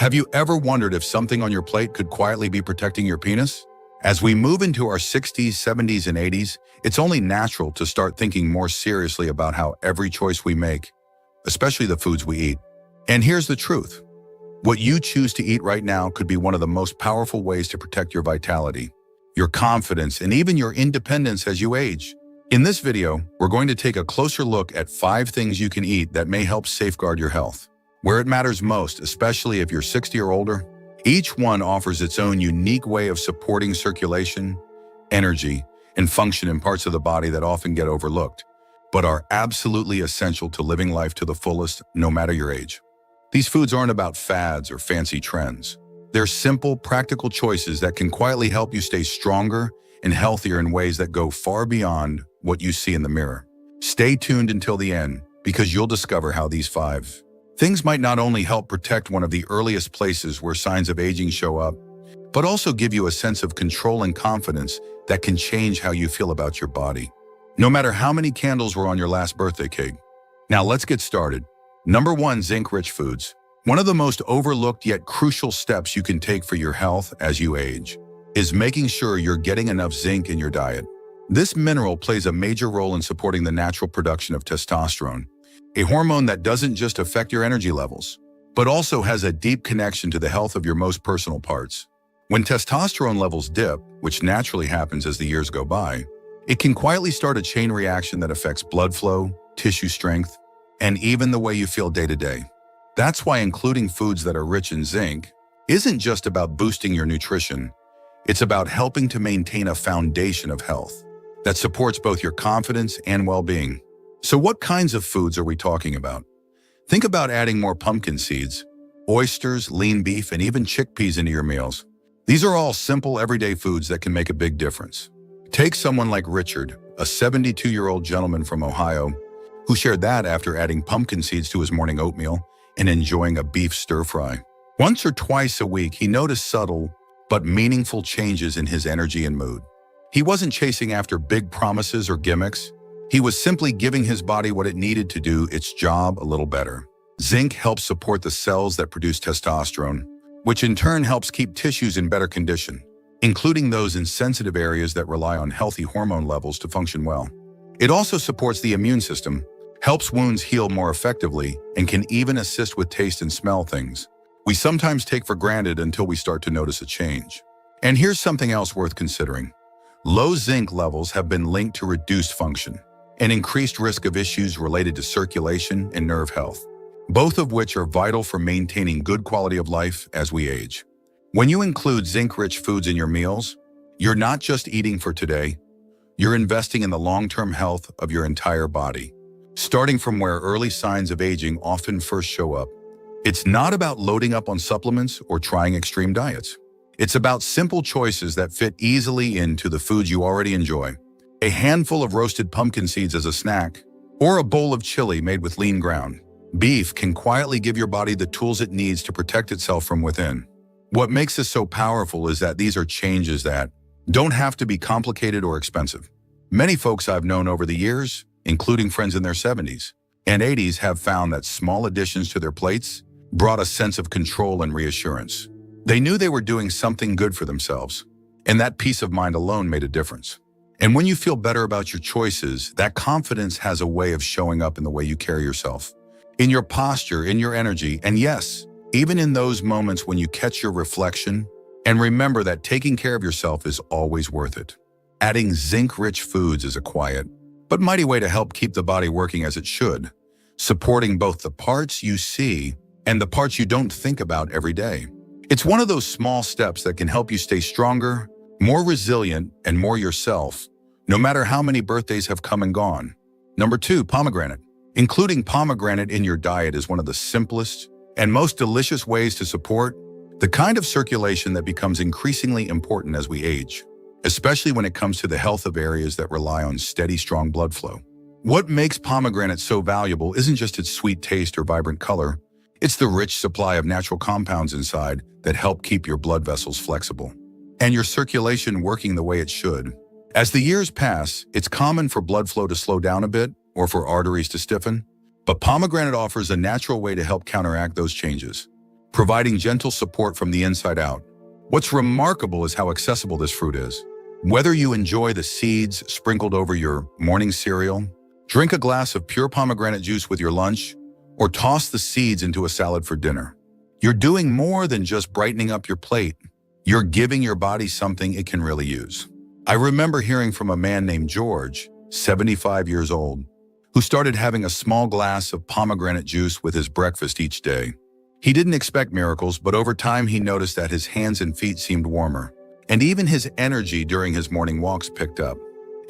Have you ever wondered if something on your plate could quietly be protecting your penis? As we move into our 60s, 70s, and 80s, it's only natural to start thinking more seriously about how every choice we make, especially the foods we eat. And here's the truth. What you choose to eat right now could be one of the most powerful ways to protect your vitality, your confidence, and even your independence as you age. In this video, we're going to take a closer look at 5 things you can eat that may help safeguard your health. Where it matters most, especially if you're 60 or older, each one offers its own unique way of supporting circulation, energy, and function in parts of the body that often get overlooked, but are absolutely essential to living life to the fullest, no matter your age. These foods aren't about fads or fancy trends. They're simple, practical choices that can quietly help you stay stronger and healthier in ways that go far beyond what you see in the mirror. Stay tuned until the end, because you'll discover how these 5 things might not only help protect one of the earliest places where signs of aging show up, but also give you a sense of control and confidence that can change how you feel about your body, no matter how many candles were on your last birthday cake. Now let's get started. Number 1, zinc-rich foods. One of the most overlooked yet crucial steps you can take for your health as you age is making sure you're getting enough zinc in your diet. This mineral plays a major role in supporting the natural production of testosterone, a hormone that doesn't just affect your energy levels, but also has a deep connection to the health of your most personal parts. When testosterone levels dip, which naturally happens as the years go by, it can quietly start a chain reaction that affects blood flow, tissue strength, and even the way you feel day to day. That's why including foods that are rich in zinc isn't just about boosting your nutrition, it's about helping to maintain a foundation of health that supports both your confidence and well-being. So what kinds of foods are we talking about? Think about adding more pumpkin seeds, oysters, lean beef, and even chickpeas into your meals. These are all simple, everyday foods that can make a big difference. Take someone like Richard, a 72-year-old gentleman from Ohio, who shared that after adding pumpkin seeds to his morning oatmeal and enjoying a beef stir-fry. Once or twice a week, he noticed subtle but meaningful changes in his energy and mood. He wasn't chasing after big promises or gimmicks. He was simply giving his body what it needed to do its job a little better. Zinc helps support the cells that produce testosterone, which in turn helps keep tissues in better condition, including those in sensitive areas that rely on healthy hormone levels to function well. It also supports the immune system, helps wounds heal more effectively, and can even assist with taste and smell things we sometimes take for granted until we start to notice a change. And here's something else worth considering. Low zinc levels have been linked to reduced function, an increased risk of issues related to circulation and nerve health, both of which are vital for maintaining good quality of life as we age. When you include zinc-rich foods in your meals, you're not just eating for today, you're investing in the long-term health of your entire body. Starting from where early signs of aging often first show up, it's not about loading up on supplements or trying extreme diets. It's about simple choices that fit easily into the foods you already enjoy. A handful of roasted pumpkin seeds as a snack, or a bowl of chili made with lean ground beef can quietly give your body the tools it needs to protect itself from within. What makes this so powerful is that these are changes that don't have to be complicated or expensive. Many folks I've known over the years, including friends in their 70s and 80s, have found that small additions to their plates brought a sense of control and reassurance. They knew they were doing something good for themselves, and that peace of mind alone made a difference. And when you feel better about your choices, that confidence has a way of showing up in the way you carry yourself, in your posture, in your energy, and yes, even in those moments when you catch your reflection. And remember that taking care of yourself is always worth it. Adding zinc-rich foods is a quiet, but mighty way to help keep the body working as it should, supporting both the parts you see and the parts you don't think about every day. It's one of those small steps that can help you stay stronger, more resilient, and more yourself, no matter how many birthdays have come and gone. Number 2, pomegranate. Including pomegranate in your diet is one of the simplest and most delicious ways to support the kind of circulation that becomes increasingly important as we age, especially when it comes to the health of areas that rely on steady, strong blood flow. What makes pomegranate so valuable isn't just its sweet taste or vibrant color, it's the rich supply of natural compounds inside that help keep your blood vessels flexible and your circulation working the way it should. As the years pass, it's common for blood flow to slow down a bit or for arteries to stiffen, but pomegranate offers a natural way to help counteract those changes. providing gentle support from the inside out. What's remarkable is how accessible this fruit is. Whether you enjoy the seeds sprinkled over your morning cereal, drink a glass of pure pomegranate juice with your lunch, or toss the seeds into a salad for dinner, you're doing more than just brightening up your plate. You're giving your body something it can really use. I remember hearing from a man named George, 75 years old, who started having a small glass of pomegranate juice with his breakfast each day. He didn't expect miracles, but over time he noticed that his hands and feet seemed warmer, and even his energy during his morning walks picked up.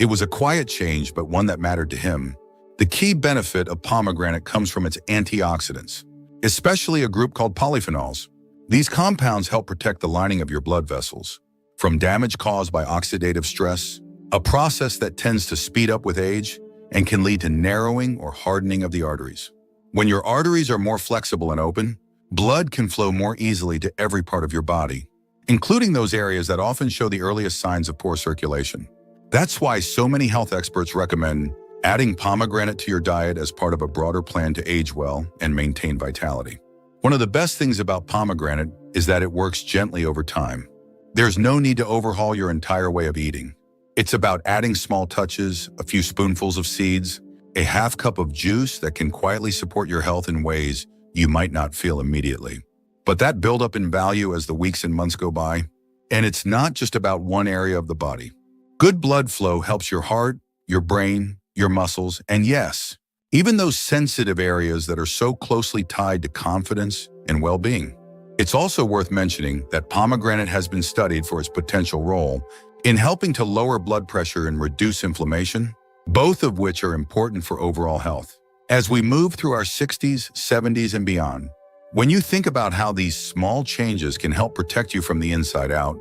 It was a quiet change, but one that mattered to him. The key benefit of pomegranate comes from its antioxidants, especially a group called polyphenols. These compounds help protect the lining of your blood vessels from damage caused by oxidative stress, a process that tends to speed up with age and can lead to narrowing or hardening of the arteries. When your arteries are more flexible and open, blood can flow more easily to every part of your body, including those areas that often show the earliest signs of poor circulation. That's why so many health experts recommend adding pomegranate to your diet as part of a broader plan to age well and maintain vitality. One of the best things about pomegranate is that it works gently over time. There's no need to overhaul your entire way of eating. It's about adding small touches, a few spoonfuls of seeds, a half cup of juice that can quietly support your health in ways you might not feel immediately. But that build up in value as the weeks and months go by, and it's not just about one area of the body. Good blood flow helps your heart, your brain, your muscles, and yes, even those sensitive areas that are so closely tied to confidence and well-being. It's also worth mentioning that pomegranate has been studied for its potential role in helping to lower blood pressure and reduce inflammation, both of which are important for overall health. As we move through our 60s, 70s, and beyond, when you think about how these small changes can help protect you from the inside out,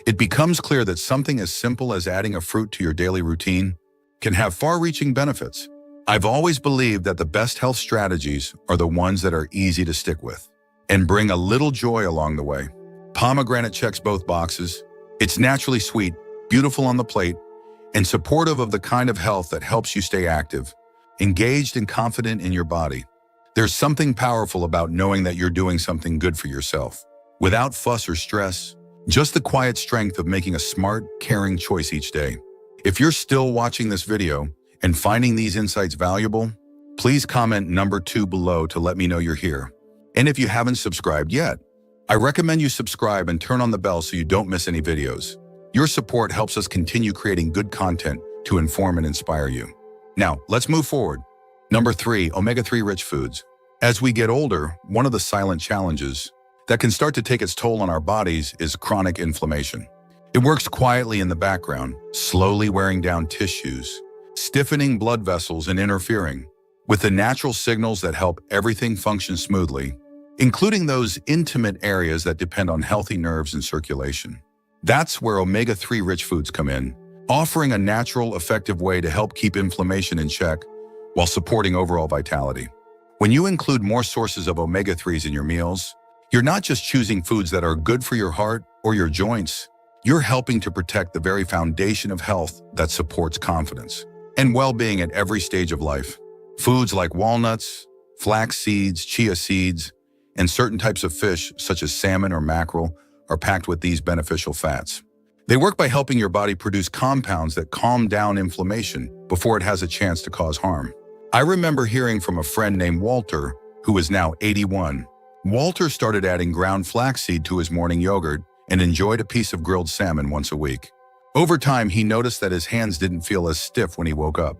it becomes clear that something as simple as adding a fruit to your daily routine can have far-reaching benefits. I've always believed that the best health strategies are the ones that are easy to stick with and bring a little joy along the way. Pomegranate checks both boxes. It's naturally sweet, beautiful on the plate, and supportive of the kind of health that helps you stay active, engaged, and confident in your body. There's something powerful about knowing that you're doing something good for yourself, without fuss or stress, just the quiet strength of making a smart, caring choice each day. If you're still watching this video and finding these insights valuable, please comment number 2 below to let me know you're here. And if you haven't subscribed yet, I recommend you subscribe and turn on the bell so you don't miss any videos. Your support helps us continue creating good content to inform and inspire you. Now, let's move forward. Number 3, omega-3 rich foods. As we get older, one of the silent challenges that can start to take its toll on our bodies is chronic inflammation. It works quietly in the background, slowly wearing down tissues, stiffening blood vessels, and interfering with the natural signals that help everything function smoothly, including those intimate areas that depend on healthy nerves and circulation. That's where omega-3 rich foods come in, offering a natural, effective way to help keep inflammation in check while supporting overall vitality. When you include more sources of omega-3s in your meals, you're not just choosing foods that are good for your heart or your joints. You're helping to protect the very foundation of health that supports confidence and well-being at every stage of life. Foods like walnuts, flax seeds, chia seeds, and certain types of fish, such as salmon or mackerel, are packed with these beneficial fats. They work by helping your body produce compounds that calm down inflammation before it has a chance to cause harm. I remember hearing from a friend named Walter, who is now 81. Walter started adding ground flaxseed to his morning yogurt and enjoyed a piece of grilled salmon once a week. Over time, he noticed that his hands didn't feel as stiff when he woke up,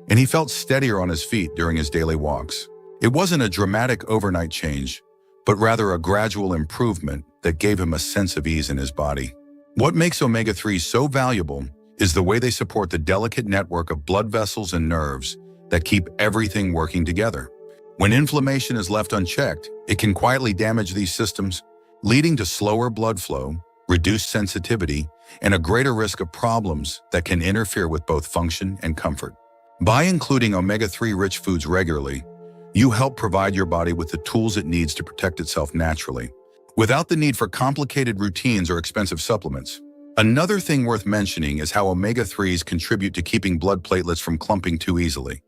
and he felt steadier on his feet during his daily walks. It wasn't a dramatic overnight change, but rather a gradual improvement that gave him a sense of ease in his body. What makes omega-3 so valuable is the way they support the delicate network of blood vessels and nerves that keep everything working together. When inflammation is left unchecked, it can quietly damage these systems, leading to slower blood flow, reduced sensitivity, and a greater risk of problems that can interfere with both function and comfort. By including omega-3 rich foods regularly, you help provide your body with the tools it needs to protect itself naturally, without the need for complicated routines or expensive supplements. Another thing worth mentioning is how omega-3s contribute to keeping blood platelets from clumping too easily.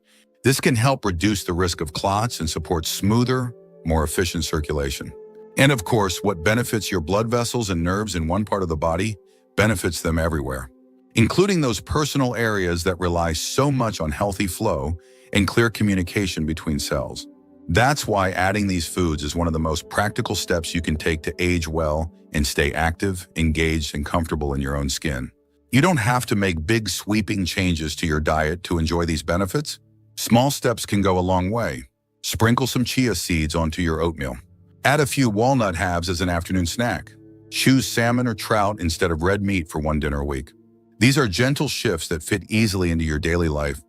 This can help reduce the risk of clots and support smoother, more efficient circulation. And of course, what benefits your blood vessels and nerves in one part of the body benefits them everywhere, including those personal areas that rely so much on healthy flow and clear communication between cells. That's why adding these foods is one of the most practical steps you can take to age well and stay active, engaged, and comfortable in your own skin. You don't have to make big sweeping changes to your diet to enjoy these benefits. Small steps can go a long way. Sprinkle some chia seeds onto your oatmeal. Add a few walnut halves as an afternoon snack. Choose salmon or trout instead of red meat for one dinner a week. These are gentle shifts that fit easily into your daily life,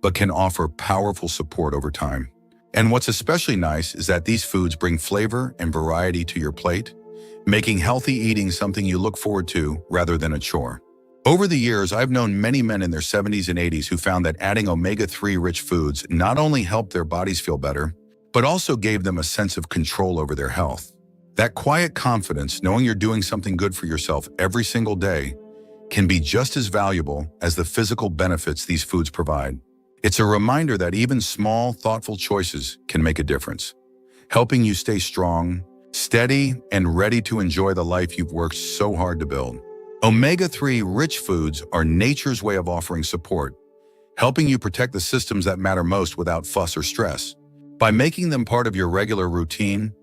but can offer powerful support over time. And what's especially nice is that these foods bring flavor and variety to your plate, making healthy eating something you look forward to rather than a chore. Over the years, I've known many men in their 70s and 80s who found that adding omega-3 rich foods not only helped their bodies feel better, but also gave them a sense of control over their health. That quiet confidence, knowing you're doing something good for yourself every single day, can be just as valuable as the physical benefits these foods provide. It's a reminder that even small, thoughtful choices can make a difference, helping you stay strong, steady, and ready to enjoy the life you've worked so hard to build. Omega-3 rich foods are nature's way of offering support, helping you protect the systems that matter most without fuss or stress. By making them part of your regular routine,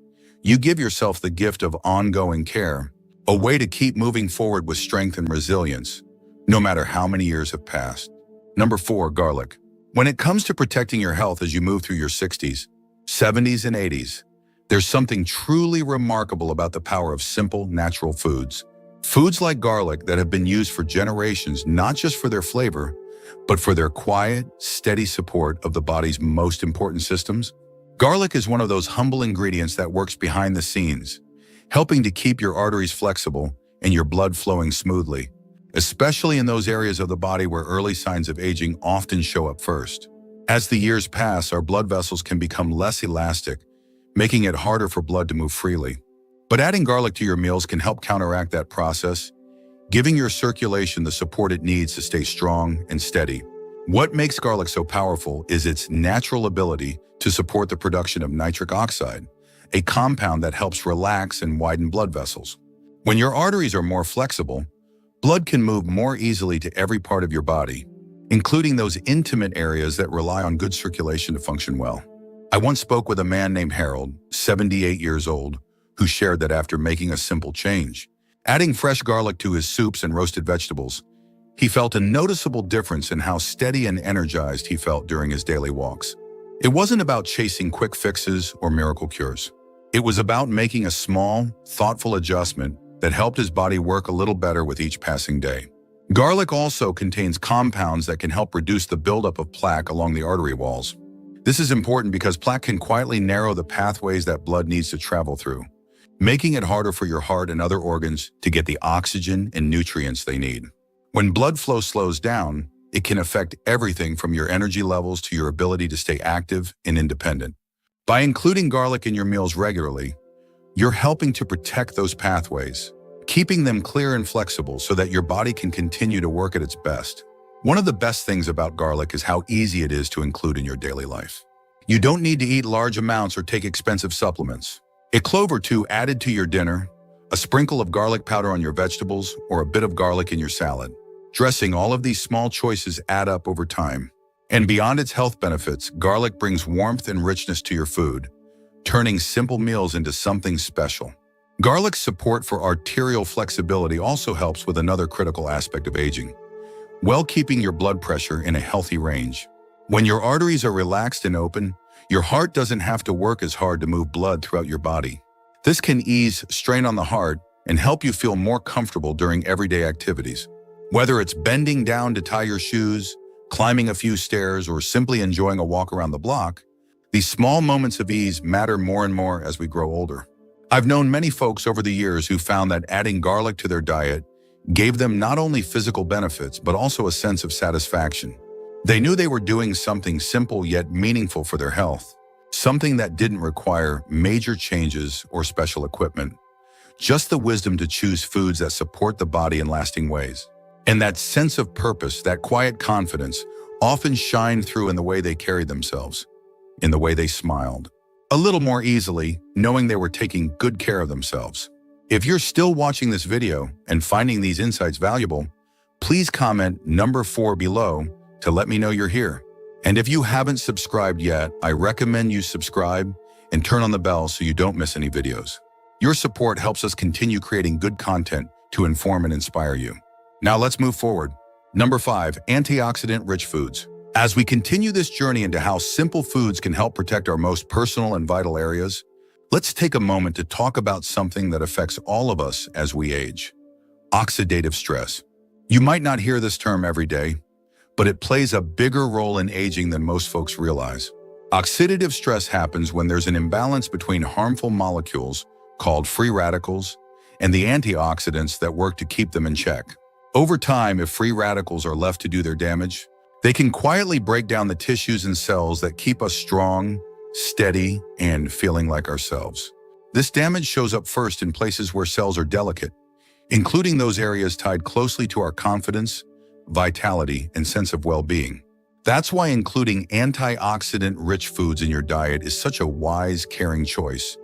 you give yourself the gift of ongoing care, a way to keep moving forward with strength and resilience, no matter how many years have passed. Number 4, garlic. When it comes to protecting your health as you move through your 60s, 70s, and 80s, there's something truly remarkable about the power of simple, natural foods. Foods like garlic that have been used for generations, not just for their flavor, but for their quiet, steady support of the body's most important systems. Garlic is one of those humble ingredients that works behind the scenes, helping to keep your arteries flexible and your blood flowing smoothly, especially in those areas of the body where early signs of aging often show up first. As the years pass, our blood vessels can become less elastic, making it harder for blood to move freely. But adding garlic to your meals can help counteract that process, giving your circulation the support it needs to stay strong and steady. What makes garlic so powerful is its natural ability to support the production of nitric oxide, a compound that helps relax and widen blood vessels. When your arteries are more flexible, blood can move more easily to every part of your body, including those intimate areas that rely on good circulation to function well. I once spoke with a man named Harold, 78 years old, who shared that after making a simple change, adding fresh garlic to his soups and roasted vegetables, he felt a noticeable difference in how steady and energized he felt during his daily walks. It wasn't about chasing quick fixes or miracle cures. It was about making a small, thoughtful adjustment that helped his body work a little better with each passing day. Garlic also contains compounds that can help reduce the buildup of plaque along the artery walls. This is important because plaque can quietly narrow the pathways that blood needs to travel through, making it harder for your heart and other organs to get the oxygen and nutrients they need. When blood flow slows down, it can affect everything from your energy levels to your ability to stay active and independent. By including garlic in your meals regularly, you're helping to protect those pathways, keeping them clear and flexible so that your body can continue to work at its best. One of the best things about garlic is how easy it is to include in your daily life. You don't need to eat large amounts or take expensive supplements. A clove or two added to your dinner, a sprinkle of garlic powder on your vegetables, or a bit of garlic in your salad. Dressing, all of these small choices add up over time. And beyond its health benefits, garlic brings warmth and richness to your food, turning simple meals into something special. Garlic's support for arterial flexibility also helps with another critical aspect of aging, while keeping your blood pressure in a healthy range. When your arteries are relaxed and open, your heart doesn't have to work as hard to move blood throughout your body. This can ease strain on the heart and help you feel more comfortable during everyday activities. Whether it's bending down to tie your shoes, climbing a few stairs, or simply enjoying a walk around the block, these small moments of ease matter more and more as we grow older. I've known many folks over the years who found that adding garlic to their diet gave them not only physical benefits, but also a sense of satisfaction. They knew they were doing something simple yet meaningful for their health, something that didn't require major changes or special equipment, just the wisdom to choose foods that support the body in lasting ways. And that sense of purpose, that quiet confidence, often shined through in the way they carried themselves, in the way they smiled, a little more easily, knowing they were taking good care of themselves. If you're still watching this video and finding these insights valuable, please comment number 4 below to let me know you're here. And if you haven't subscribed yet, I recommend you subscribe and turn on the bell so you don't miss any videos. Your support helps us continue creating good content to inform and inspire you. Now let's move forward. Number 5, antioxidant-rich foods. As we continue this journey into how simple foods can help protect our most personal and vital areas, let's take a moment to talk about something that affects all of us as we age: oxidative stress. You might not hear this term every day, but it plays a bigger role in aging than most folks realize. Oxidative stress happens when there's an imbalance between harmful molecules, called free radicals, and the antioxidants that work to keep them in check. Over time, if free radicals are left to do their damage, they can quietly break down the tissues and cells that keep us strong, steady, and feeling like ourselves. This damage shows up first in places where cells are delicate, including those areas tied closely to our confidence, vitality, and sense of well-being. That's why including antioxidant-rich foods in your diet is such a wise, caring choice,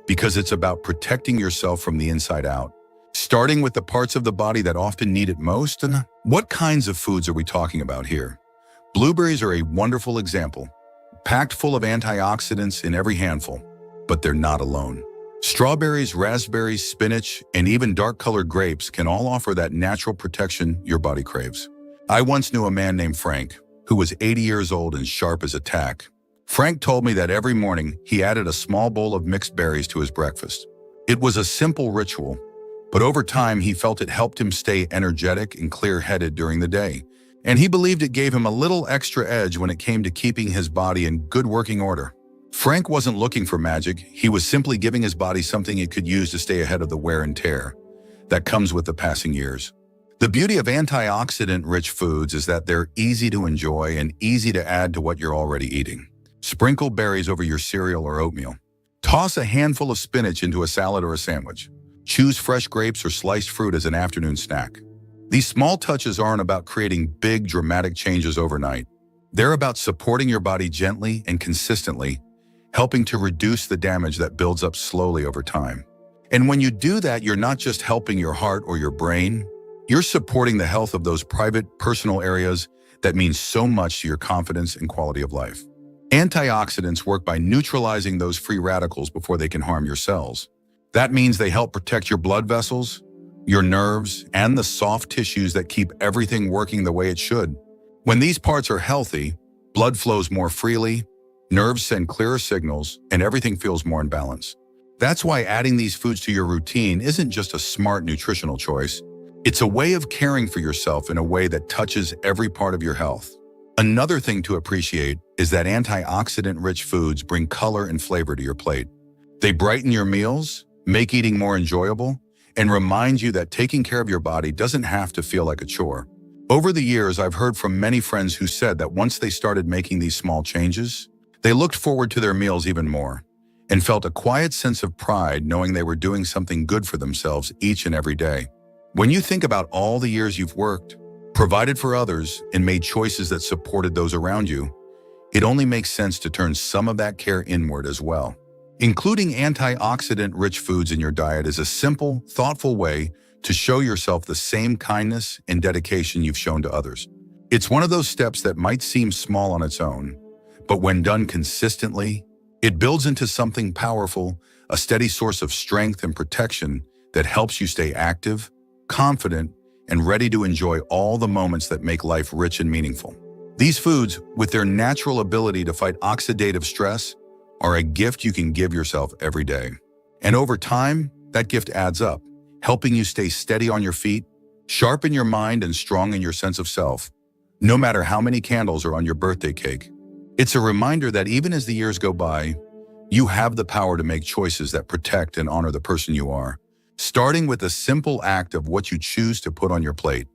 because it's about protecting yourself from the inside out. Starting with the parts of the body that often need it most, and what kinds of foods are we talking about here? Blueberries are a wonderful example, packed full of antioxidants in every handful, but they're not alone. Strawberries, raspberries, spinach, and even dark-colored grapes can all offer that natural protection your body craves. I once knew a man named Frank, who was 80 years old and sharp as a tack. Frank told me that every morning he added a small bowl of mixed berries to his breakfast. It was a simple ritual, but over time he felt it helped him stay energetic and clear-headed during the day. And he believed it gave him a little extra edge when it came to keeping his body in good working order. Frank wasn't looking for magic, he was simply giving his body something it could use to stay ahead of the wear and tear that comes with the passing years. The beauty of antioxidant-rich foods is that they're easy to enjoy and easy to add to what you're already eating. Sprinkle berries over your cereal or oatmeal. Toss a handful of spinach into a salad or a sandwich. Choose fresh grapes or sliced fruit as an afternoon snack. These small touches aren't about creating big, dramatic changes overnight. They're about supporting your body gently and consistently, helping to reduce the damage that builds up slowly over time. And when you do that, you're not just helping your heart or your brain, you're supporting the health of those private, personal areas that mean so much to your confidence and quality of life. Antioxidants work by neutralizing those free radicals before they can harm your cells. That means they help protect your blood vessels, your nerves, and the soft tissues that keep everything working the way it should. When these parts are healthy, blood flows more freely, nerves send clearer signals, and everything feels more in balance. That's why adding these foods to your routine isn't just a smart nutritional choice. It's a way of caring for yourself in a way that touches every part of your health. Another thing to appreciate is that antioxidant-rich foods bring color and flavor to your plate. They brighten your meals, make eating more enjoyable, and remind you that taking care of your body doesn't have to feel like a chore. Over the years, I've heard from many friends who said that once they started making these small changes, they looked forward to their meals even more and felt a quiet sense of pride knowing they were doing something good for themselves each and every day. When you think about all the years you've worked, provided for others, and made choices that supported those around you, it only makes sense to turn some of that care inward as well. Including antioxidant-rich foods in your diet is a simple, thoughtful way to show yourself the same kindness and dedication you've shown to others. It's one of those steps that might seem small on its own, but when done consistently, it builds into something powerful, a steady source of strength and protection that helps you stay active, confident, and ready to enjoy all the moments that make life rich and meaningful. These foods, with their natural ability to fight oxidative stress, are a gift you can give yourself every day. And over time, that gift adds up, helping you stay steady on your feet, sharp in your mind, and strong in your sense of self, no matter how many candles are on your birthday cake. It's a reminder that even as the years go by, you have the power to make choices that protect and honor the person you are, starting with a simple act of what you choose to put on your plate.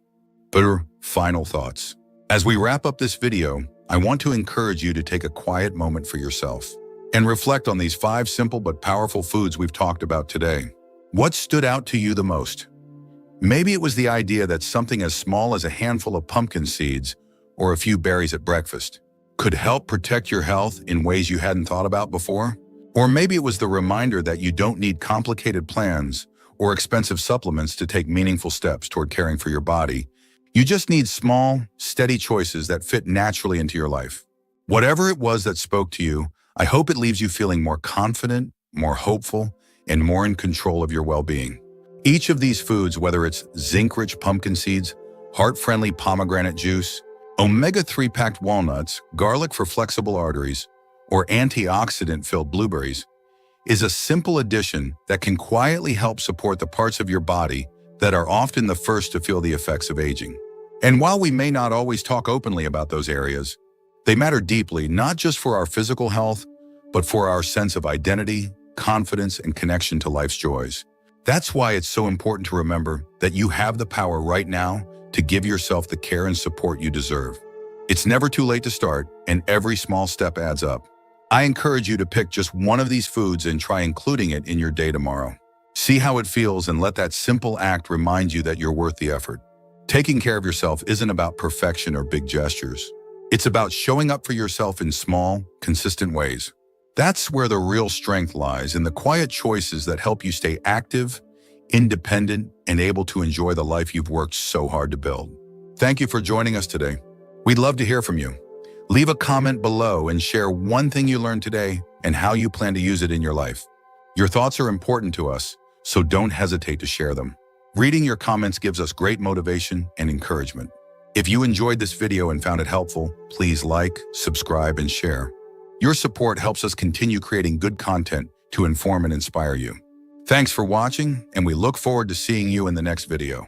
But final thoughts. As we wrap up this video, I want to encourage you to take a quiet moment for yourself and reflect on these 5 simple but powerful foods we've talked about today. What stood out to you the most? Maybe it was the idea that something as small as a handful of pumpkin seeds or a few berries at breakfast could help protect your health in ways you hadn't thought about before. Or maybe it was the reminder that you don't need complicated plans or expensive supplements to take meaningful steps toward caring for your body. You just need small, steady choices that fit naturally into your life. Whatever it was that spoke to you, I hope it leaves you feeling more confident, more hopeful, and more in control of your well-being. Each of these foods, whether it's zinc-rich pumpkin seeds, heart-friendly pomegranate juice, omega-3 packed walnuts, garlic for flexible arteries, or antioxidant-filled blueberries, is a simple addition that can quietly help support the parts of your body that are often the first to feel the effects of aging. And while we may not always talk openly about those areas, they matter deeply, not just for our physical health, but for our sense of identity, confidence, and connection to life's joys. That's why it's so important to remember that you have the power right now to give yourself the care and support you deserve. It's never too late to start, and every small step adds up. I encourage you to pick just one of these foods and try including it in your day tomorrow. See how it feels and let that simple act remind you that you're worth the effort. Taking care of yourself isn't about perfection or big gestures. It's about showing up for yourself in small, consistent ways. That's where the real strength lies, in the quiet choices that help you stay active, independent, and able to enjoy the life you've worked so hard to build. Thank you for joining us today. We'd love to hear from you. Leave a comment below and share one thing you learned today and how you plan to use it in your life. Your thoughts are important to us, so don't hesitate to share them. Reading your comments gives us great motivation and encouragement. If you enjoyed this video and found it helpful, please like, subscribe, and share. Your support helps us continue creating good content to inform and inspire you. Thanks for watching, and we look forward to seeing you in the next video.